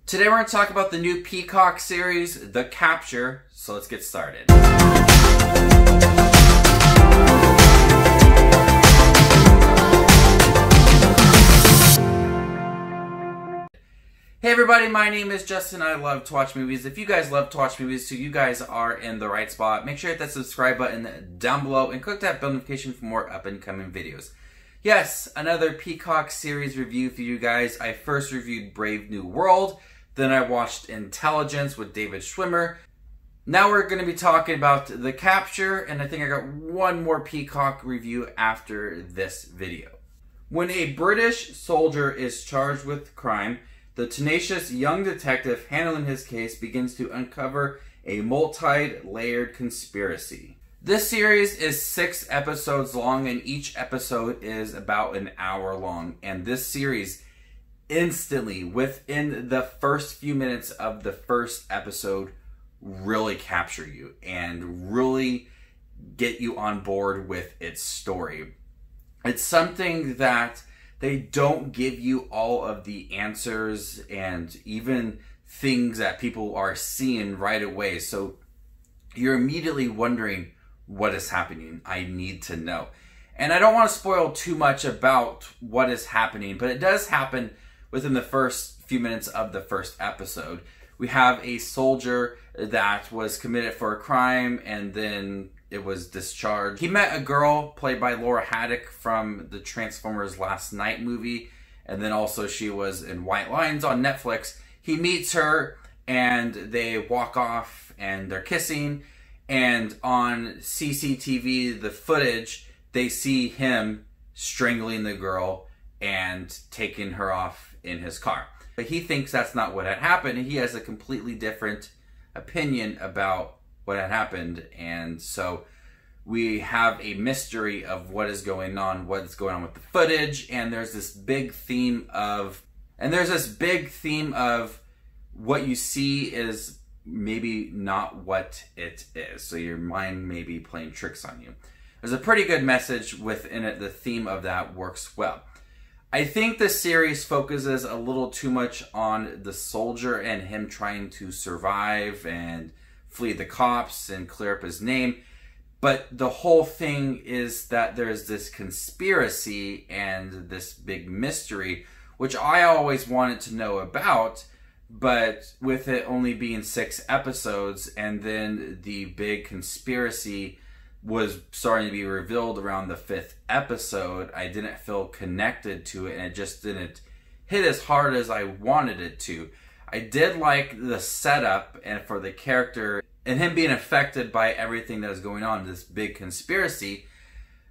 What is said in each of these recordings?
Today we're going to talk about the new Peacock series, The Capture, so let's get started. Hey everybody, my name is Justin. I love to watch movies. If you guys love to watch movies, so you guys are in the right spot. Make sure you hit that subscribe button down below and click that bell notification for more up and coming videos. Yes, another Peacock series review for you guys. I first reviewed Brave New World, then I watched Intelligence with David Schwimmer. Now we're going to be talking about The Capture, and I think I got one more Peacock review after this video. When a British soldier is charged with crime, the tenacious young detective handling his case begins to uncover a multi-layered conspiracy. This series is 6 episodes long, and each episode is about an hour long. And this series instantly, within the first few minutes of the first episode, really capture you and really get you on board with its story. It's something that they don't give you all of the answers and even things that people are seeing right away. So you're immediately wondering, what is happening? I need to know. And I don't want to spoil too much about what is happening, but it does happen within the first few minutes of the first episode. We have a soldier that was committed for a crime and then it was discharged. He met a girl played by Laura Haddock from the Transformers Last Night movie, and then also she was in White Lines on Netflix. He meets her and they walk off and they're kissing, and on CCTV, the footage, they see him strangling the girl and taking her off in his car. But he thinks that's not what had happened. He has a completely different opinion about what had happened, and so we have a mystery of what is going on with the footage, and there's this big theme of what you see is maybe not what it is. So your mind may be playing tricks on you. There's a pretty good message within it. The theme of that works well. I think the series focuses a little too much on the soldier and him trying to survive and flee the cops and clear up his name. But the whole thing is that there's this conspiracy and this big mystery, which I always wanted to know about, but with it only being 6 episodes and then the big conspiracy was starting to be revealed around the 5th episode, I didn't feel connected to it, and it just didn't hit as hard as I wanted it to. I did like the setup and for the character and him being affected by everything that was going on, this big conspiracy,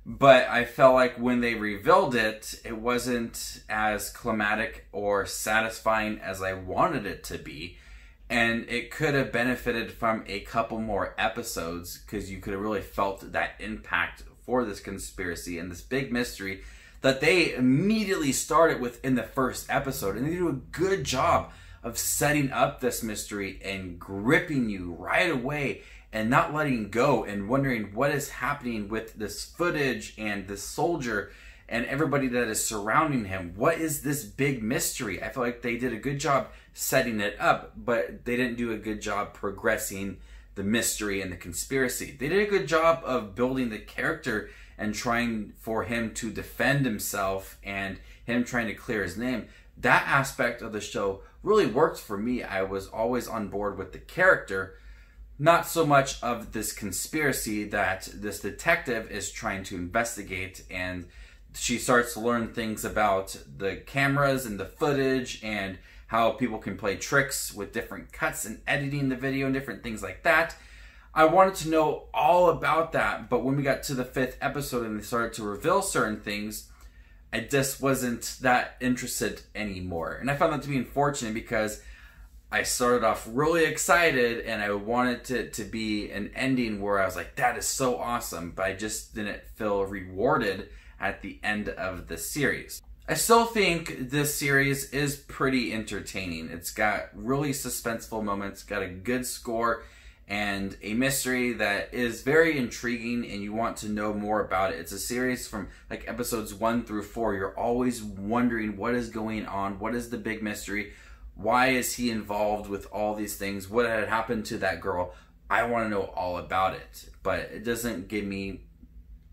but I felt like when they revealed it, it wasn't as climatic or satisfying as I wanted it to be. And it could have benefited from a couple more episodes because you could have really felt that impact for this conspiracy and this big mystery that they immediately started with in the first episode. And they do a good job of setting up this mystery and gripping you right away and not letting go and wondering what is happening with this footage and this soldier and everybody that is surrounding him. What is this big mystery? I feel like they did a good job setting it up, but they didn't do a good job progressing the mystery and the conspiracy. They did a good job of building the character and trying for him to defend himself and him trying to clear his name. That aspect of the show really worked for me. I was always on board with the character, not so much of this conspiracy that this detective is trying to investigate, and she starts to learn things about the cameras and the footage and how people can play tricks with different cuts and editing the video and different things like that. I wanted to know all about that, but when we got to the 5th episode and they started to reveal certain things, I just wasn't that interested anymore. And I found that to be unfortunate because I started off really excited and I wanted it to be an ending where I was like, that is so awesome, but I just didn't feel rewarded at the end of the series. I still think this series is pretty entertaining. It's got really suspenseful moments, got a good score, and a mystery that is very intriguing and you want to know more about it. It's a series from like episodes 1 through 4. You're always wondering what is going on, what is the big mystery, Why is he involved with all these things? What had happened to that girl? I want to know all about it, but it doesn't give me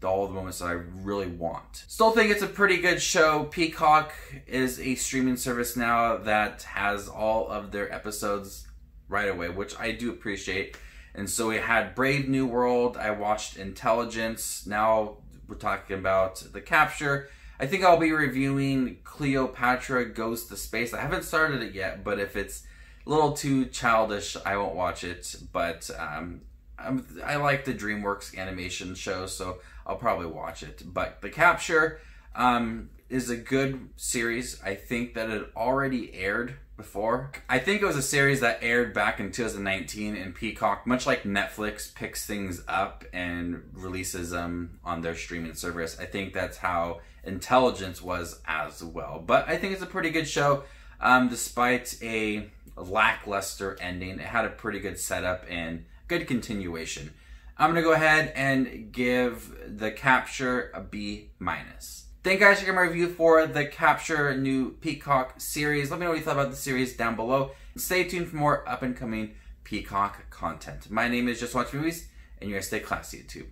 all the moments that I really want. Still think it's a pretty good show. Peacock is a streaming service now that has all of their episodes right away, which I do appreciate. And so we had Brave New World. I watched Intelligence. Now we're talking about the Capture. I think I'll be reviewing Cleopatra Goes to Space. I haven't started it yet, but if it's a little too childish, I won't watch it. But I like the DreamWorks animation show, so I'll probably watch it. But the Capture is a good series. I think that it already aired before. I think it was a series that aired back in 2019, and Peacock, much like Netflix, picks things up and releases them on their streaming service. I think that's how Intelligence was as well. But I think it's a pretty good show. Despite a lackluster ending, it had a pretty good setup and good continuation. I'm going to go ahead and give the Capture a B-. Thank you guys for my review for the Capture new Peacock series. Let me know what you thought about the series down below. And stay tuned for more up and coming Peacock content. My name is Just Watch Movies, and you're going to stay classy, YouTube.